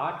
8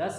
10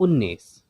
19,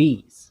20,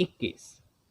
21,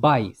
22,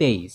23,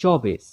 24,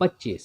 25,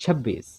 26,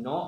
9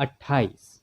28,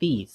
30,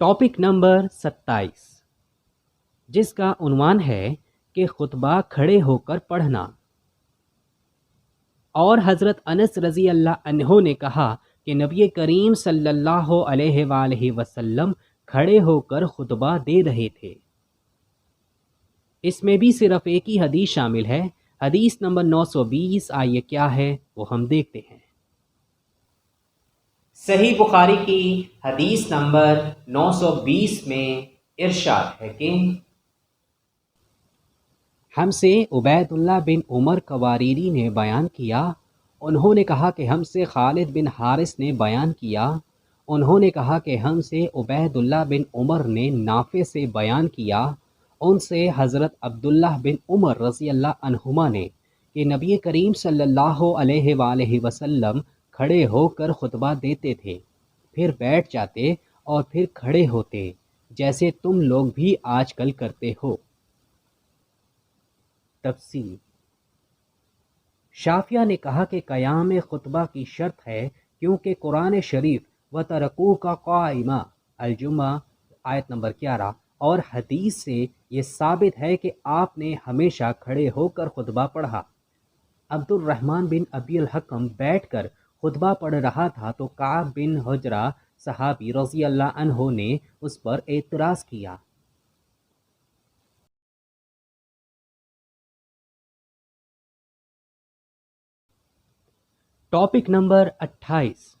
topic number 27 جس کا عنوان ہے کہ خطبہ کھڑے ہو کر پڑھنا۔ اور حضرت انس رضی اللہ عنہ نے کہا کہ نبی کریم صلی اللہ علیہ وآلہ وسلم کھڑے ہو کر خطبہ دے رہے تھے۔ اس میں بھی صرف ایک ہی حدیث شامل ہے۔ حدیث نمبر 920 آئیے کیا ہے وہ ہم دیکھتے ہیں۔ صحیح بخاری کی حدیث نمبر 920 میں ارشاد ہے کہ ہم سے عبید اللہ بن عمر قواریری نے بیان کیا، انہوں نے کہا کہ ہم سے خالد بن حارث نے بیان کیا، انہوں نے کہا کہ ہم سے عبید اللہ بن عمر نے نافع سے بیان کیا، ان سے حضرت عبداللہ بن عمر رضی اللہ عنہما نے کہ نبی کریم صلی اللہ علیہ وآلہ وسلم کھڑے ہو کر خطبہ دیتے تھے، پھر بیٹھ جاتے اور پھر کھڑے ہوتے، جیسے تم لوگ بھی آج کل کرتے ہو۔ تفصیل: شافعیہ نے کہا کہ قیام خطبہ کی شرط ہے، کیونکہ قرآن شریف وَتَرَكُوكَ قَائِمًا الجمعہ آیت نمبر 11 اور حدیث سے یہ ثابت ہے کہ آپ نے ہمیشہ کھڑے ہو کر خطبہ پڑھا۔ عبد الرحمن بن ابی الحکم بیٹھ کر خطبہ پڑھ رہا تھا تو کعب بن حجرہ صحابی رضی اللہ عنہ نے اس پر اعتراض کیا۔ ٹاپک نمبر 28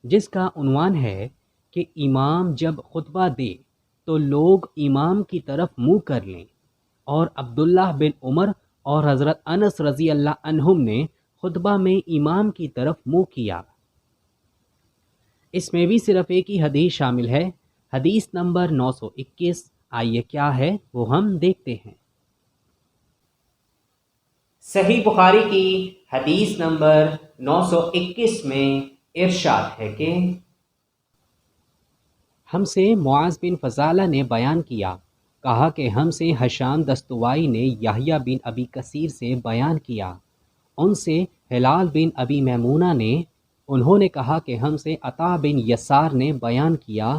جس کا عنوان ہے کہ امام جب خطبہ دے تو لوگ امام کی طرف منہ کر لیں، اور عبداللہ بن عمر اور حضرت انس رضی اللہ عنہم نے خطبہ میں امام کی طرف منہ کیا۔ اس میں بھی صرف ایک ہی حدیث شامل ہے۔ حدیث نمبر 921 آئیے کیا ہے وہ ہم دیکھتے ہیں۔ صحیح بخاری کی حدیث نمبر 921 میں ارشاد ہے کہ ہم سے معاذ بن فضالہ نے بیان کیا، کہا کہ ہم سے حشام دستوائی نے یحییٰ بن ابی کثیر سے بیان کیا، ان سے ہلال بن ابی میمونہ نے، انہوں نے کہا کہ ہم سے عطا بن یسار نے بیان کیا،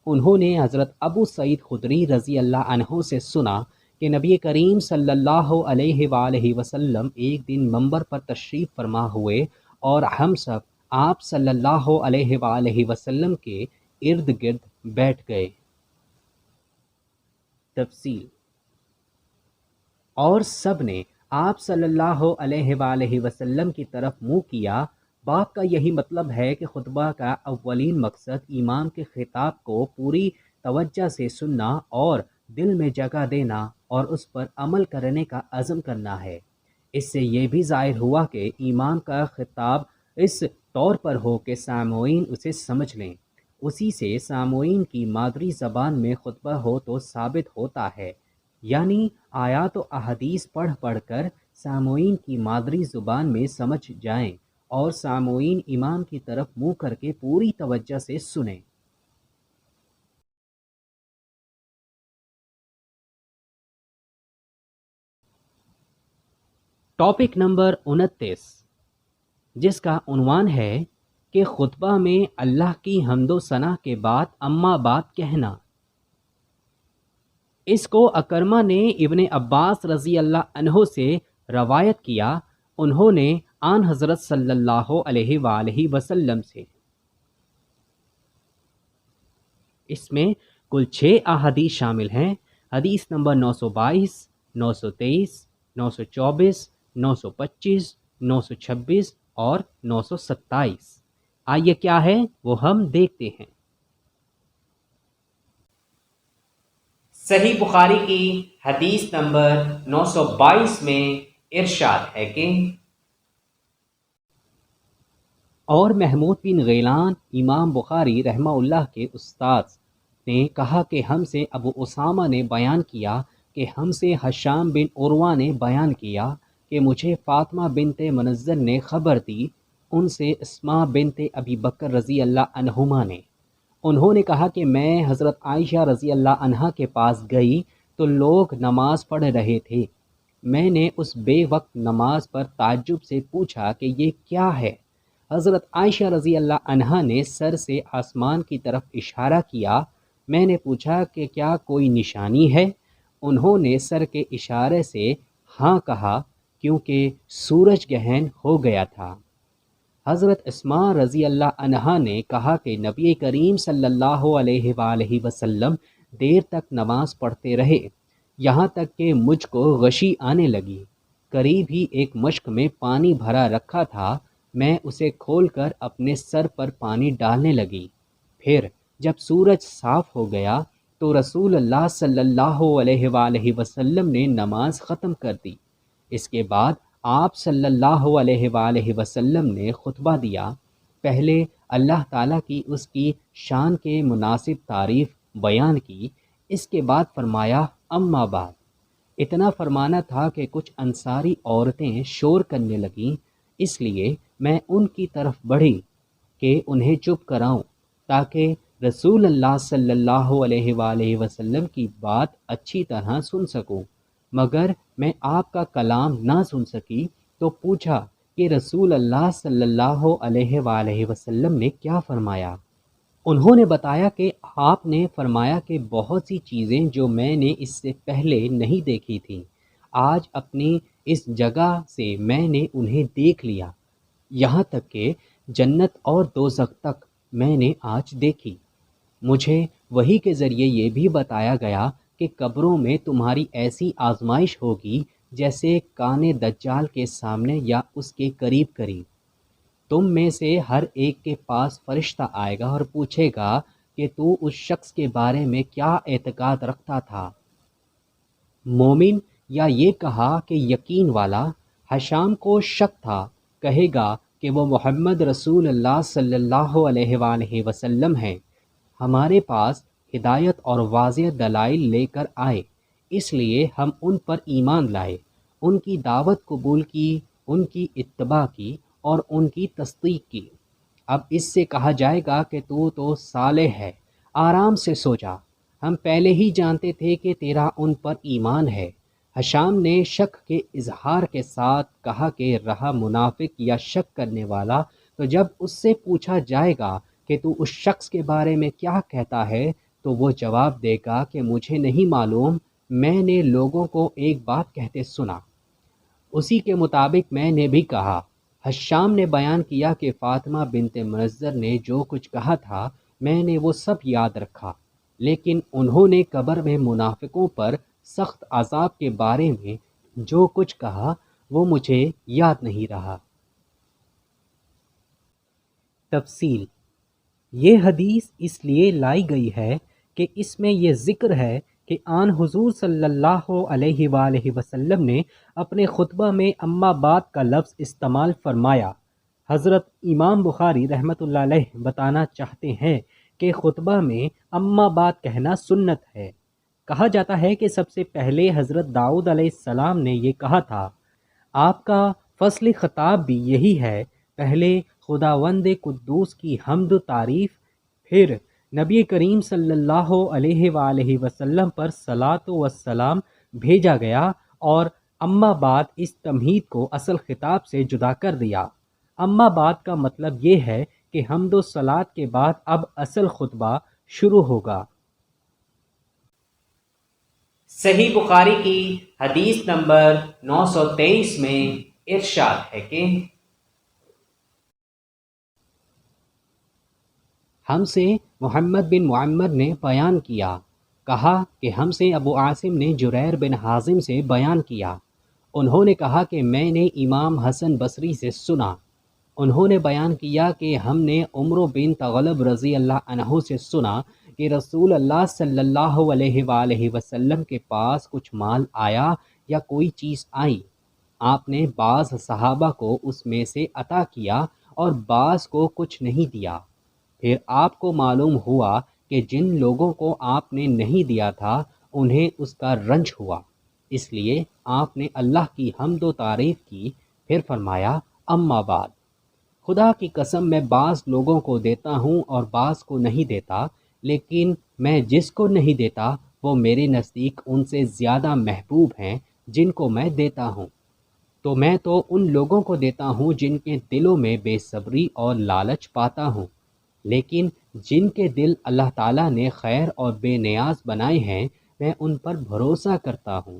انہوں نے حضرت ابو سعید خدری رضی اللہ عنہ سے سنا کہ نبی کریم صلی اللہ علیہ وآلہ وسلم ایک دن منبر پر تشریف فرما ہوئے اور ہم سب آپ صلی اللہ علیہ وآلہ وسلم کے ارد گرد بیٹھ گئے۔ تفصیل: اور سب نے آپ صلی اللہ علیہ وآلہ وسلم کی طرف منہ کیا۔ بات کا یہی مطلب ہے کہ خطبہ کا اولین مقصد امام کے خطاب کو پوری توجہ سے سننا اور دل میں جگہ دینا اور اس پر عمل کرنے کا عزم کرنا ہے۔ اس سے یہ بھی ظاہر ہوا کہ امام کا خطاب اس طور پر ہو کہ سامعین اسے سمجھ لیں، اسی سے سامعین کی مادری زبان میں خطبہ ہو تو ثابت ہوتا ہے، یعنی آیات و احادیث پڑھ پڑھ کر سامعین کی مادری زبان میں سمجھ جائیں اور سامعین امام کی طرف منہ کر کے پوری توجہ سے سنیں۔ ٹاپک نمبر 29 جس کا عنوان ہے کہ خطبہ میں اللہ کی حمد و ثنا کے بعد اما بعد کہنا۔ اس کو اکرمہ نے ابن عباس رضی اللہ عنہ سے روایت کیا، انہوں نے آن حضرت صلی اللہ علیہ وآلہ وسلم سے۔ اس میں کل 6 احادیث شامل ہیں۔ حدیث نمبر 922، 923، 924، 925، 926 اور 927۔ آئیے کیا ہے وہ ہم دیکھتے ہیں۔ صحیح بخاری کی حدیث نمبر 922 میں ارشاد ہے کہ اور محمود بن غیلان امام بخاری رحمہ اللہ کے استاد نے کہا کہ ہم سے ابو اسامہ نے بیان کیا کہ ہم سے حشام بن عروہ نے بیان کیا کہ مجھے فاطمہ بنت منذر نے خبر دی، ان سے اسماء بنت ابی بکر رضی اللہ عنہما نے، انہوں نے کہا کہ میں حضرت عائشہ رضی اللہ عنہا کے پاس گئی تو لوگ نماز پڑھ رہے تھے، میں نے اس بے وقت نماز پر تعجب سے پوچھا کہ یہ کیا ہے؟ حضرت عائشہ رضی اللہ عنہا نے سر سے آسمان کی طرف اشارہ کیا۔ میں نے پوچھا کہ کیا کوئی نشانی ہے؟ انہوں نے سر کے اشارے سے ہاں کہا، کیونکہ سورج گہن ہو گیا تھا۔ حضرت اسماء رضی اللہ عنہا نے کہا کہ نبی کریم صلی اللہ علیہ وآلہ وسلم دیر تک نماز پڑھتے رہے، یہاں تک کہ مجھ کو غشی آنے لگی۔ قریب ہی ایک مشک میں پانی بھرا رکھا تھا، میں اسے کھول کر اپنے سر پر پانی ڈالنے لگی۔ پھر جب سورج صاف ہو گیا تو رسول اللہ صلی اللہ علیہ وآلہ وسلم نے نماز ختم کر دی۔ اس کے بعد آپ صلی اللہ علیہ وآلہ وسلم نے خطبہ دیا۔ پہلے اللہ تعالیٰ کی اس کی شان کے مناسب تعریف بیان کی، اس کے بعد فرمایا اما بعد۔ اتنا فرمانا تھا کہ کچھ انصاری عورتیں شور کرنے لگیں، اس لیے میں ان کی طرف بڑھی کہ انہیں چپ کراؤں تاکہ رسول اللہ صلی اللہ علیہ وآلہ وسلم کی بات اچھی طرح سن سکوں، مگر میں آپ کا کلام نہ سن سکی تو پوچھا کہ رسول اللہ صلی اللہ علیہ وآلہ وسلم نے کیا فرمایا؟ انہوں نے بتایا کہ آپ نے فرمایا کہ بہت سی چیزیں جو میں نے اس سے پہلے نہیں دیکھی تھیں، آج اپنی اس جگہ سے میں نے انہیں دیکھ لیا، یہاں تک کہ جنت اور دوزخ تک میں نے آج دیکھی۔ مجھے وحی کے ذریعے یہ بھی بتایا گیا کہ قبروں میں تمہاری ایسی آزمائش ہوگی جیسے کان دجال کے سامنے یا اس کے قریب قریب۔ تم میں سے ہر ایک کے پاس فرشتہ آئے گا اور پوچھے گا کہ تو اس شخص کے بارے میں کیا اعتقاد رکھتا تھا، مومن یا یہ کہا کہ یقین والا؟ حشام کو شک تھا، کہے گا کہ وہ محمد رسول اللہ صلی اللہ علیہ وآلہ وسلم ہیں، ہمارے پاس ہدایت اور واضح دلائل لے کر آئے، اس لیے ہم ان پر ایمان لائے، ان کی دعوت قبول کی، ان کی اتباع کی اور ان کی تصدیق کی۔ اب اس سے کہا جائے گا کہ تو صالح ہے، آرام سے سو جا، ہم پہلے ہی جانتے تھے کہ تیرا ان پر ایمان ہے۔ حشام نے شک کے اظہار کے ساتھ کہا کہ رہا منافق یا شک کرنے والا، تو جب اس سے پوچھا جائے گا کہ تو اس شخص کے بارے میں کیا کہتا ہے تو وہ جواب دے گا کہ مجھے نہیں معلوم، میں نے لوگوں کو ایک بات کہتے سنا، اسی کے مطابق میں نے بھی کہا۔ حشام نے بیان کیا کہ فاطمہ بنت منظر نے جو کچھ کہا تھا میں نے وہ سب یاد رکھا، لیکن انہوں نے قبر میں منافقوں پر سخت عذاب کے بارے میں جو کچھ کہا وہ مجھے یاد نہیں رہا۔ تفصیل: یہ حدیث اس لیے لائی گئی ہے کہ اس میں یہ ذکر ہے کہ آن حضور صلی اللہ علیہ وآلہ وسلم نے اپنے خطبہ میں اما بعد کا لفظ استعمال فرمایا۔ حضرت امام بخاری رحمۃ اللہ علیہ بتانا چاہتے ہیں کہ خطبہ میں اما بعد کہنا سنت ہے۔ کہا جاتا ہے کہ سب سے پہلے حضرت داؤد علیہ السلام نے یہ کہا تھا۔ آپ کا فصل خطاب بھی یہی ہے، پہلے خداوند قدوس کی حمد و تعریف، پھر نبی کریم صلی اللہ علیہ وآلہ وسلم پر صلاۃ و السلام بھیجا گیا اور اما بعد اس تمہید کو اصل خطاب سے جدا کر دیا۔ اما بعد کا مطلب یہ ہے کہ حمد و صلات کے بعد اب اصل خطبہ شروع ہوگا۔ صحیح بخاری کی حدیث نمبر 923 میں ارشاد ہے کہ ہم سے محمد بن معمر نے بیان کیا، کہا کہ ہم سے ابو عاصم نے جریر بن حازم سے بیان کیا، انہوں نے کہا کہ میں نے امام حسن بصری سے سنا، انہوں نے بیان کیا کہ ہم نے عمرو بن تغلب رضی اللہ عنہ سے سنا کہ رسول اللہ صلی اللہ علیہ وآلہ وسلم کے پاس کچھ مال آیا یا کوئی چیز آئی، آپ نے بعض صحابہ کو اس میں سے عطا کیا اور بعض کو کچھ نہیں دیا، پھر آپ کو معلوم ہوا کہ جن لوگوں کو آپ نے نہیں دیا تھا انہیں اس کا رنج ہوا، اس لیے آپ نے اللہ کی حمد و تعریف کی، پھر فرمایا اما بعد، خدا کی قسم میں بعض لوگوں کو دیتا ہوں اور بعض کو نہیں دیتا، لیکن میں جس کو نہیں دیتا وہ میرے نزدیک ان سے زیادہ محبوب ہیں جن کو میں دیتا ہوں۔ تو میں تو ان لوگوں کو دیتا ہوں جن کے دلوں میں بے صبری اور لالچ پاتا ہوں، لیکن جن کے دل اللہ تعالیٰ نے خیر اور بے نیاز بنائے ہیں میں ان پر بھروسہ کرتا ہوں۔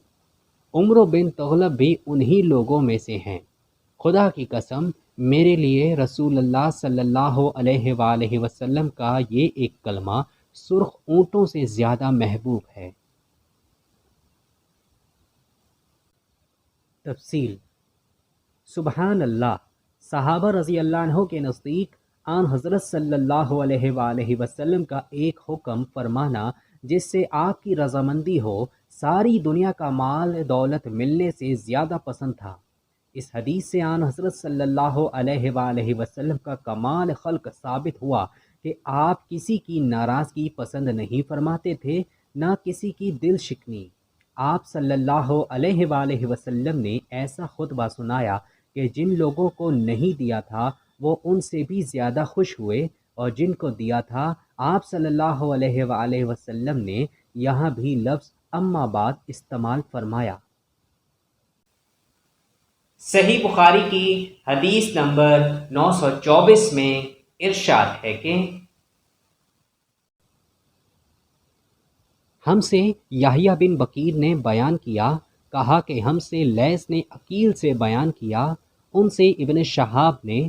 عمر بن تغلب بھی انہی لوگوں میں سے ہیں۔ خدا کی قسم، میرے لیے رسول اللہ صلی اللہ علیہ وآلہ وسلم کا یہ ایک کلمہ سرخ اونٹوں سے زیادہ محبوب ہے۔ تفصیل: سبحان اللہ، صحابہ رضی اللہ عنہ کے نزدیک آن حضرت صلی اللہ علیہ وآلہ وسلم کا ایک حکم فرمانا جس سے آپ کی رضامندی ہو ساری دنیا کا مال دولت ملنے سے زیادہ پسند تھا۔ اس حدیث سے آن حضرت صلی اللہ علیہ وآلہ وسلم کا کمال خلق ثابت ہوا کہ آپ کسی کی ناراضگی پسند نہیں فرماتے تھے، نہ کسی کی دل شکنی۔ آپ صلی اللہ علیہ وآلہ وسلم نے ایسا خطبہ سنایا کہ جن لوگوں کو نہیں دیا تھا وہ ان سے بھی زیادہ خوش ہوئے، اور جن کو دیا تھا آپ صلی اللہ علیہ وآلہ وسلم نے یہاں بھی لفظ اما بعد استعمال فرمایا۔ صحیح بخاری کی حدیث نمبر 924 میں ارشاد ہے کہ ہم سے یحییٰ بن بکیر نے بیان کیا، کہا کہ ہم سے لیث نے عقیل سے بیان کیا، ان سے ابن شہاب نے،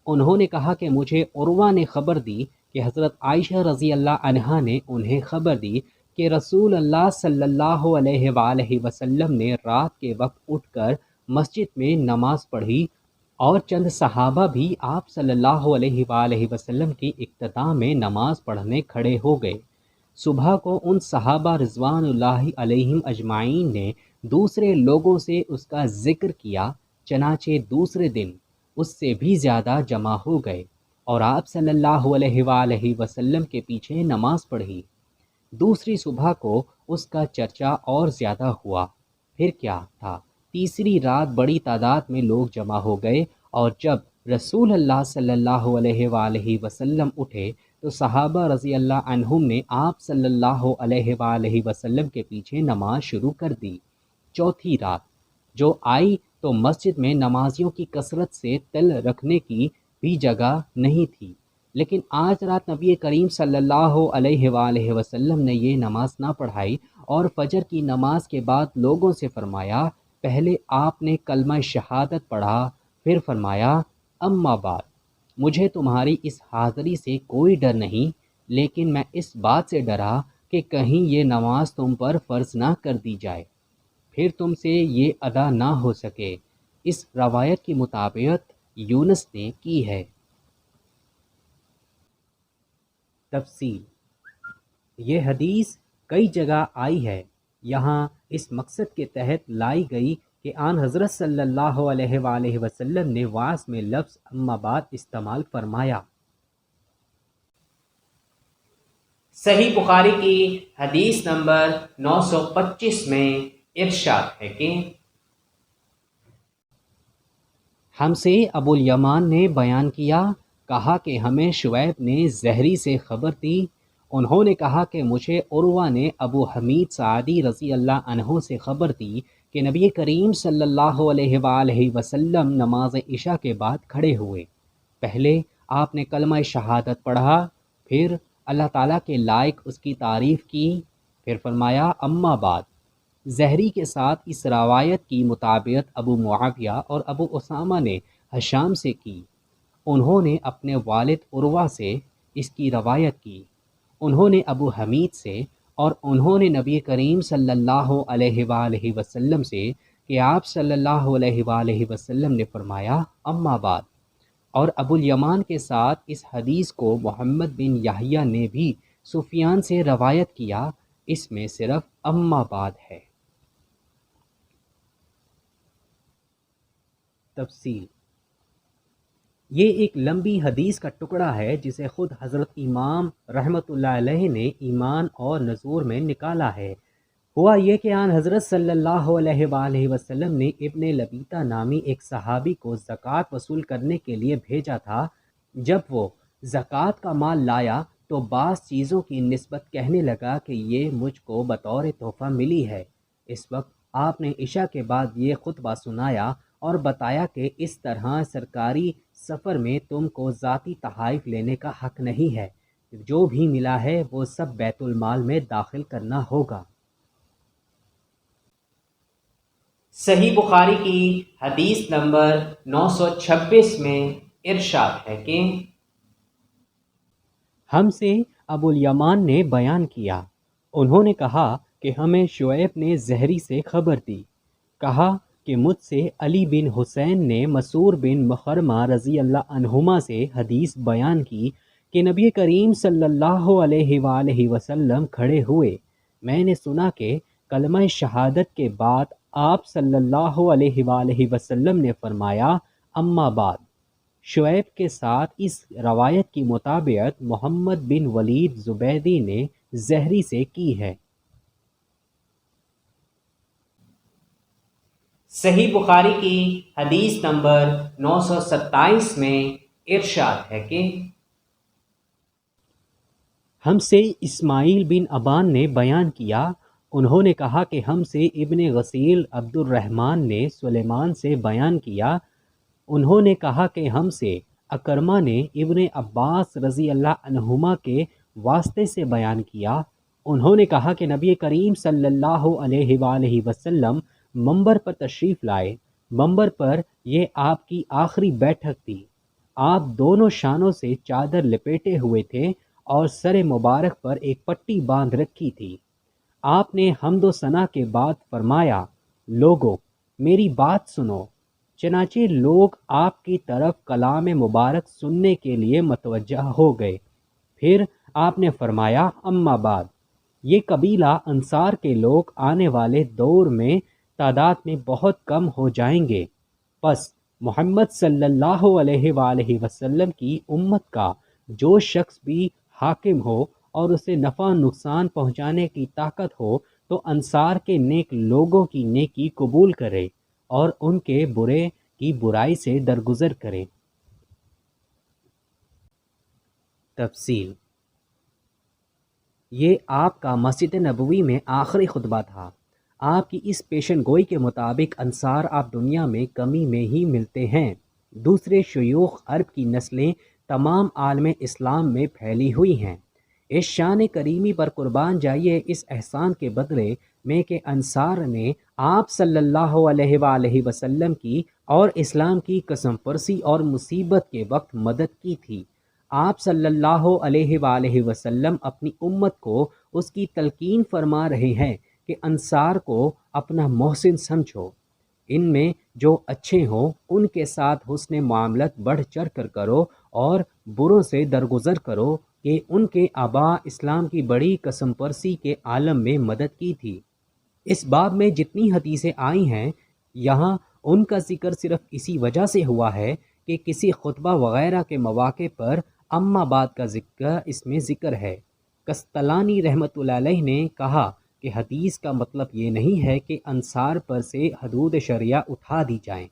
انہوں نے کہا کہ مجھے عروہ نے خبر دی کہ حضرت عائشہ رضی اللہ عنہا نے انہیں خبر دی کہ رسول اللہ صلی اللہ علیہ وآلہ وسلم نے رات کے وقت اٹھ کر مسجد میں نماز پڑھی، اور چند صحابہ بھی آپ صلی اللہ علیہ وآلہ وسلم کی اقتداء میں نماز پڑھنے کھڑے ہو گئے۔ صبح کو ان صحابہ رضوان اللہ علیہم اجمعین نے دوسرے لوگوں سے اس کا ذکر کیا، چنانچہ دوسرے دن اس سے بھی زیادہ جمع ہو گئے اور آپ صلی اللہ علیہ وآلہ وسلم کے پیچھے نماز پڑھی۔ دوسری صبح کو اس کا چرچا اور زیادہ ہوا۔ پھر کیا تھا، تیسری رات بڑی تعداد میں لوگ جمع ہو گئے، اور جب رسول اللہ صلی اللہ علیہ وآلہ وسلم اٹھے تو صحابہ رضی اللہ عنہم نے آپ صلی اللہ علیہ وآلہ وسلم کے پیچھے نماز شروع کر دی۔ چوتھی رات جو آئی تو مسجد میں نمازیوں کی کثرت سے تل رکھنے کی بھی جگہ نہیں تھی، لیکن آج رات نبی کریم صلی اللہ علیہ وآلہ وسلم نے یہ نماز نہ پڑھائی، اور فجر کی نماز کے بعد لوگوں سے فرمایا، پہلے آپ نے کلمہ شہادت پڑھا، پھر فرمایا اما بعد، مجھے تمہاری اس حاضری سے کوئی ڈر نہیں، لیکن میں اس بات سے ڈرا کہ کہیں یہ نماز تم پر فرض نہ کر دی جائے، پھر تم سے یہ ادا نہ ہو سکے۔ اس روایت کی مطابقت یونس نے کی ہے۔ تفصیل: یہ حدیث کئی جگہ آئی ہے، یہاں اس مقصد کے تحت لائی گئی کہ آن حضرت صلی اللہ علیہ وآلہ وسلم نے وعظ میں لفظ اما بعد استعمال فرمایا۔ صحیح بخاری کی حدیث نمبر 925 میں ارشاد ہے کہ ہم سے ابو الیمان نے بیان کیا، کہا کہ ہمیں شعیب نے زہری سے خبر دی، انہوں نے کہا کہ مجھے عروہ نے ابو حمید سعدی رضی اللہ عنہ سے خبر دی کہ نبی کریم صلی اللہ علیہ وآلہ وسلم نماز عشاء کے بعد کھڑے ہوئے، پہلے آپ نے کلمہ شہادت پڑھا، پھر اللہ تعالیٰ کے لائق اس کی تعریف کی، پھر فرمایا اما بعد۔ زہری کے ساتھ اس روایت کی مطابقت ابو معاویہ اور ابو اسامہ نے ہشام سے کی، انہوں نے اپنے والد عروہ سے اس کی روایت کی، انہوں نے ابو حمید سے، اور انہوں نے نبی کریم صلی اللہ علیہ وآلہ وسلم سے کہ آپ صلی اللہ علیہ وآلہ وسلم نے فرمایا اما بعد، اور ابو الیمان کے ساتھ اس حدیث کو محمد بن یحییٰ نے بھی سفیان سے روایت کیا، اس میں صرف اما بعد ہے۔ تفصیل: یہ ایک لمبی حدیث کا ٹکڑا ہے جسے خود حضرت امام رحمۃ اللہ علیہ نے ایمان اور نذور میں نکالا ہے۔ ہوا یہ کہ آن حضرت صلی اللہ علیہ وآلہ وسلم نے ابن لبیطہ نامی ایک صحابی کو زکوٰۃ وصول کرنے کے لیے بھیجا تھا۔ جب وہ زکوٰۃ کا مال لایا تو بعض چیزوں کی نسبت کہنے لگا کہ یہ مجھ کو بطور تحفہ ملی ہے۔ اس وقت آپ نے عشاء کے بعد یہ خطبہ سنایا اور بتایا کہ اس طرح سرکاری سفر میں تم کو ذاتی تحائف لینے کا حق نہیں ہے، جو بھی ملا ہے وہ سب بیت المال میں داخل کرنا ہوگا۔ صحیح بخاری کی حدیث نمبر 926 میں ارشاد ہے کہ ہم سے ابو الیمان نے بیان کیا، انہوں نے کہا کہ ہمیں شعیب نے زہری سے خبر دی، کہا کہ مجھ سے علی بن حسین نے مسعور بن مخرمہ رضی اللہ عنہما سے حدیث بیان کی کہ نبی کریم صلی اللہ علیہ وآلہ وسلم کھڑے ہوئے، میں نے سنا کہ کلمہ شہادت کے بعد آپ صلی اللہ علیہ وآلہ وسلم نے فرمایا اما بعد۔ شعیب کے ساتھ اس روایت کی مطابقت محمد بن ولید زبیدی نے زہری سے کی ہے۔ صحیح بخاری کی حدیث نمبر 927 میں ارشاد ہے کہ ہم سے اسماعیل بن ابان نے بیان کیا، انہوں نے کہا کہ ہم سے ابن غسیل عبد الرحمن نے سلیمان سے بیان کیا، انہوں نے کہا کہ ہم سے اکرمہ نے ابن عباس رضی اللہ عنہما کے واسطے سے بیان کیا، انہوں نے کہا کہ نبی کریم صلی اللہ علیہ وآلہ وسلم منبر پر تشریف لائے، منبر پر یہ آپ کی آخری بیٹھک تھی، آپ دونوں شانوں سے چادر لپیٹے ہوئے تھے اور سر مبارک پر ایک پٹی باندھ رکھی تھی۔ آپ نے حمد و ثنا کے بعد فرمایا، لوگو میری بات سنو۔ چنانچہ لوگ آپ کی طرف کلام مبارک سننے کے لیے متوجہ ہو گئے۔ پھر آپ نے فرمایا اما بعد، یہ قبیلہ انصار کے لوگ آنے والے دور میں تعداد میں بہت کم ہو جائیں گے، پس محمد صلی اللہ علیہ وآلہ وسلم کی امت کا جو شخص بھی حاکم ہو اور اسے نفع نقصان پہنچانے کی طاقت ہو تو انصار کے نیک لوگوں کی نیکی قبول کرے اور ان کے برے کی برائی سے درگزر کرے۔ تفصیل: یہ آپ کا مسجد نبوی میں آخری خطبہ تھا۔ آپ کی اس پیشن گوئی کے مطابق انصار آپ دنیا میں کمی میں ہی ملتے ہیں۔ دوسرے شیوخ عرب کی نسلیں تمام عالم اسلام میں پھیلی ہوئی ہیں۔ اس شان کریمی پر قربان جائیے اس احسان کے بدلے میں کہ انصار نے آپ صلی اللہ علیہ وآلہ وسلم کی اور اسلام کی قسم پرسی اور مصیبت کے وقت مدد کی تھی۔ آپ صلی اللہ علیہ وآلہ وسلم اپنی امت کو اس کی تلقین فرما رہے ہیں کہ انصار کو اپنا محسن سمجھو، ان میں جو اچھے ہوں ان کے ساتھ حسن معاملت بڑھ چڑھ کر کرو اور بروں سے درگزر کرو کہ ان کے آباء اسلام کی بڑی قسم پرسی کے عالم میں مدد کی تھی۔ اس باب میں جتنی حدیثیں آئی ہیں یہاں ان کا ذکر صرف اسی وجہ سے ہوا ہے کہ کسی خطبہ وغیرہ کے مواقع پر اما بعد کا اس میں ذکر ہے۔ قسطلانی رحمۃ اللہ علیہ نے کہا کہ حدیث کا مطلب یہ نہیں ہے کہ انصار پر سے حدود شرعیہ اٹھا دی جائیں۔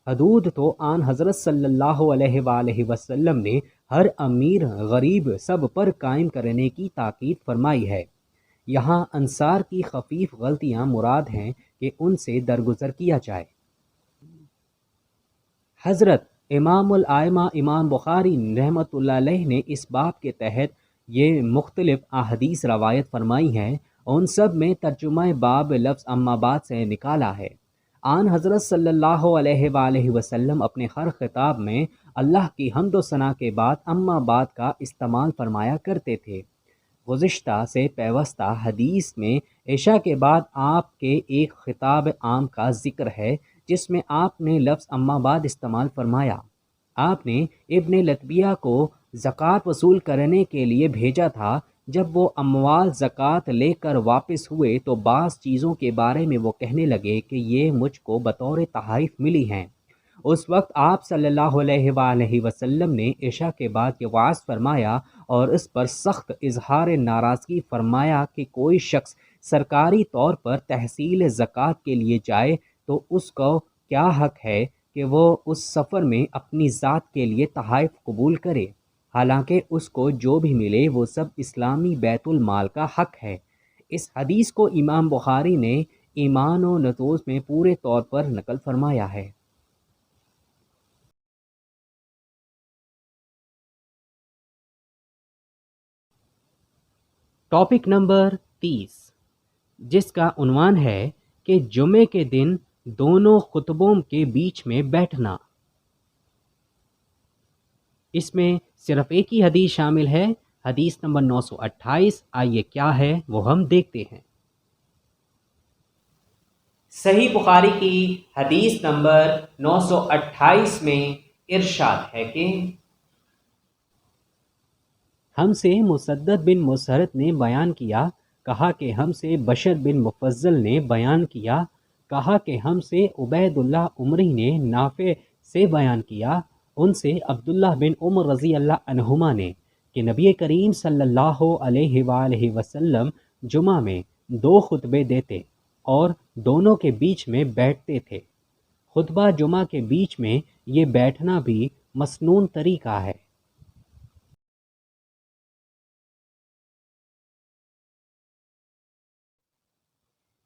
حدود تو آن حضرت صلی اللہ علیہ وآلہ وسلم نے ہر امیر غریب سب پر قائم کرنے کی تاکید فرمائی ہے۔ یہاں انصار کی خفیف غلطیاں مراد ہیں کہ ان سے درگزر کیا جائے۔ حضرت امام الائمہ امام بخاری رحمۃ اللہ علیہ نے اس باب کے تحت یہ مختلف احادیث روایت فرمائی ہیں، ان سب میں ترجمہ باب لفظ اما بعد سے نکالا ہے۔ آن حضرت صلی اللہ علیہ وآلہ وسلم اپنے ہر خطاب میں اللہ کی حمد و ثنا کے بعد اما بعد کا استعمال فرمایا کرتے تھے۔ گزشتہ سے پیوستہ حدیث میں عشاء کے بعد آپ کے ایک خطاب عام کا ذکر ہے جس میں آپ نے لفظ اما بعد استعمال فرمایا۔ آپ نے ابن لتبیہ کو زکوٰۃ وصول کرنے کے لیے بھیجا تھا۔ جب وہ اموال زکوٰۃ لے کر واپس ہوئے تو بعض چیزوں کے بارے میں وہ کہنے لگے کہ یہ مجھ کو بطور تحائف ملی ہیں۔ اس وقت آپ صلی اللہ علیہ وآلہ وسلم نے عشاء کے بعد یہ وعظ فرمایا اور اس پر سخت اظہار ناراضگی فرمایا کہ کوئی شخص سرکاری طور پر تحصیل زکوٰۃ کے لیے جائے تو اس کو کیا حق ہے کہ وہ اس سفر میں اپنی ذات کے لیے تحائف قبول کرے، حالانکہ اس کو جو بھی ملے وہ سب اسلامی بیت المال کا حق ہے۔ اس حدیث کو امام بخاری نے ایمان و نتوز میں پورے طور پر نقل فرمایا ہے۔ ٹاپک نمبر 30 جس کا عنوان ہے کہ جمعے کے دن دونوں خطبوں کے بیچ میں بیٹھنا۔ اس میں صرف ایک ہی حدیث شامل ہے، حدیث نمبر 928۔ آئیے کیا ہے وہ ہم دیکھتے ہیں۔ صحیح بخاری کی حدیث نمبر 928 میں ارشاد ہے کہ ہم سے مسدد بن مسرت نے بیان کیا، کہا کہ ہم سے بشر بن مفضل نے بیان کیا، کہا کہ ہم سے عبید اللہ عمری نے نافع سے بیان کیا، ان سے عبداللہ بن عمر رضی اللہ عنہما نے کہ نبی کریم صلی اللہ علیہ وآلہ وسلم جمعہ میں 2 خطبے دیتے اور دونوں کے بیچ میں بیٹھتے تھے۔ خطبہ جمعہ کے بیچ میں یہ بیٹھنا بھی مسنون طریقہ ہے۔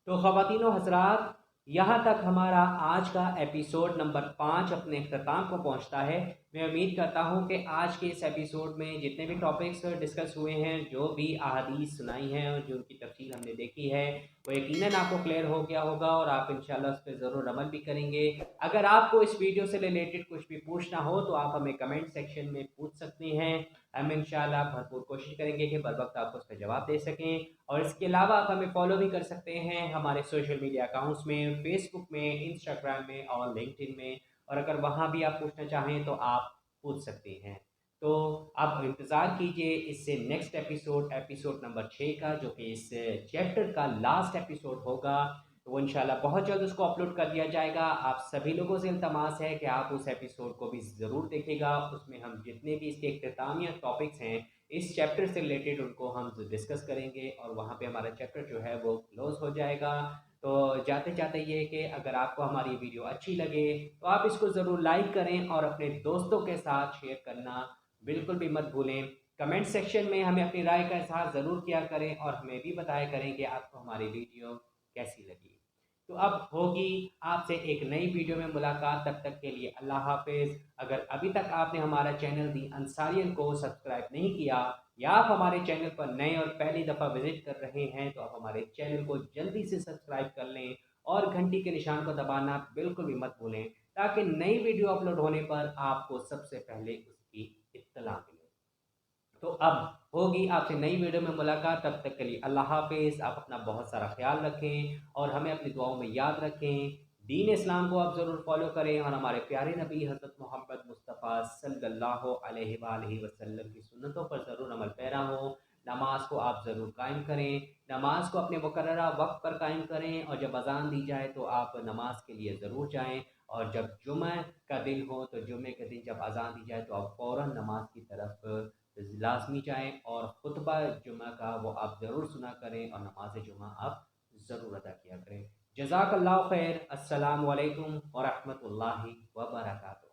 تو خواتین و حضرات، یہاں تک ہمارا آج کا ایپیسوڈ نمبر 5 اپنے اختتام کو پہنچتا ہے۔ میں امید کرتا ہوں کہ آج کے اس ایپیسوڈ میں جتنے بھی ٹاپکس ڈسکس ہوئے ہیں، جو بھی احادیث سنائی ہیں اور جو ان کی تفصیل ہم نے دیکھی ہے، وہ یقیناً آپ کو کلیئر ہو گیا ہوگا اور آپ انشاءاللہ اس پہ ضرور عمل بھی کریں گے۔ اگر آپ کو اس ویڈیو سے ریلیٹڈ کچھ بھی پوچھنا ہو تو آپ ہمیں کمنٹ سیکشن میں پوچھ سکتے ہیں۔ ہم انشاءاللہ بھرپور کوشش کریں گے کہ بر وقت آپ کو اس کا جواب دے سکیں، اور اس کے علاوہ آپ ہمیں فالو بھی کر سکتے ہیں ہمارے سوشل میڈیا اکاؤنٹس میں، فیس بک میں، انسٹاگرام میں اور لنکڈ ان میں، اور اگر وہاں بھی آپ پوچھنا چاہیں تو آپ پوچھ سکتے ہیں۔ تو اب انتظار کیجئے اس سے نیکسٹ ایپیسوڈ نمبر 6 کا، جو کہ اس چیپٹر کا لاسٹ ایپیسوڈ ہوگا۔ تو وہ انشاءاللہ بہت جلد اس کو اپلوڈ کر دیا جائے گا۔ آپ سبھی لوگوں سے التماس ہے کہ آپ اس ایپیسوڈ کو بھی ضرور دیکھیں گا۔ اس میں ہم جتنے بھی اس کے اختتامیہ ٹاپکس ہیں اس چیپٹر سے ریلیٹڈ ان کو ہم ڈسکس کریں گے، اور وہاں پہ ہمارا چیپٹر جو ہے وہ کلوز ہو جائے گا۔ تو جاتے جاتے یہ کہ اگر آپ کو ہماری ویڈیو اچھی لگے تو آپ اس کو ضرور لائک کریں اور اپنے دوستوں کے ساتھ شیئر کرنا بالکل بھی مت بھولیں۔ کمنٹ سیکشن میں ہمیں اپنی رائے کا اظہار ضرور کیا کریں اور ہمیں بھی بتایا کریں کہ آپ کو ہماری ویڈیو کیسی لگی۔ تو اب ہوگی آپ سے ایک نئی ویڈیو میں ملاقات، تب تک کے لیے اللہ حافظ۔ اگر ابھی تک آپ نے ہمارا چینل دی انصاریل کو سبسکرائب نہیں کیا، یا آپ ہمارے چینل پر نئے اور پہلی دفعہ وزٹ کر رہے ہیں، تو آپ ہمارے چینل کو جلدی سے سبسکرائب کر لیں اور گھنٹی کے نشان کو دبانا بالکل بھی مت بھولیں، تاکہ نئی ویڈیو اپلوڈ ہونے پر آپ کو سب سے پہلے اس کی اطلاع ملے۔ تو اب ہوگی آپ سے نئی ویڈیو میں ملاقات، تب تک کے لیے اللہ حافظ۔ آپ اپنا بہت سارا خیال رکھیں اور ہمیں اپنی دعاؤں میں یاد رکھیں۔ دین اسلام کو آپ ضرور فالو کریں اور ہمارے پیارے نبی حضرت محمد مصطفیٰ صلی اللہ علیہ وآلہ وسلم کی سنتوں پر ضرور عمل پیرا ہوں۔ نماز کو آپ ضرور قائم کریں، نماز کو اپنے مقررہ وقت پر قائم کریں، اور جب اذان دی جائے تو آپ نماز کے لیے ضرور جائیں، اور جب جمعہ کا دن ہو تو جمعے کے دن جب اذان دی جائے تو آپ فوراً نماز کی طرف لازمی جائیں، اور خطبہ جمعہ کا وہ آپ ضرور سنا کریں اور نماز جمعہ آپ ضرور ادا کیا کریں۔ جزاک اللہ خیر۔ السلام علیکم ورحمۃ اللہ وبرکاتہ۔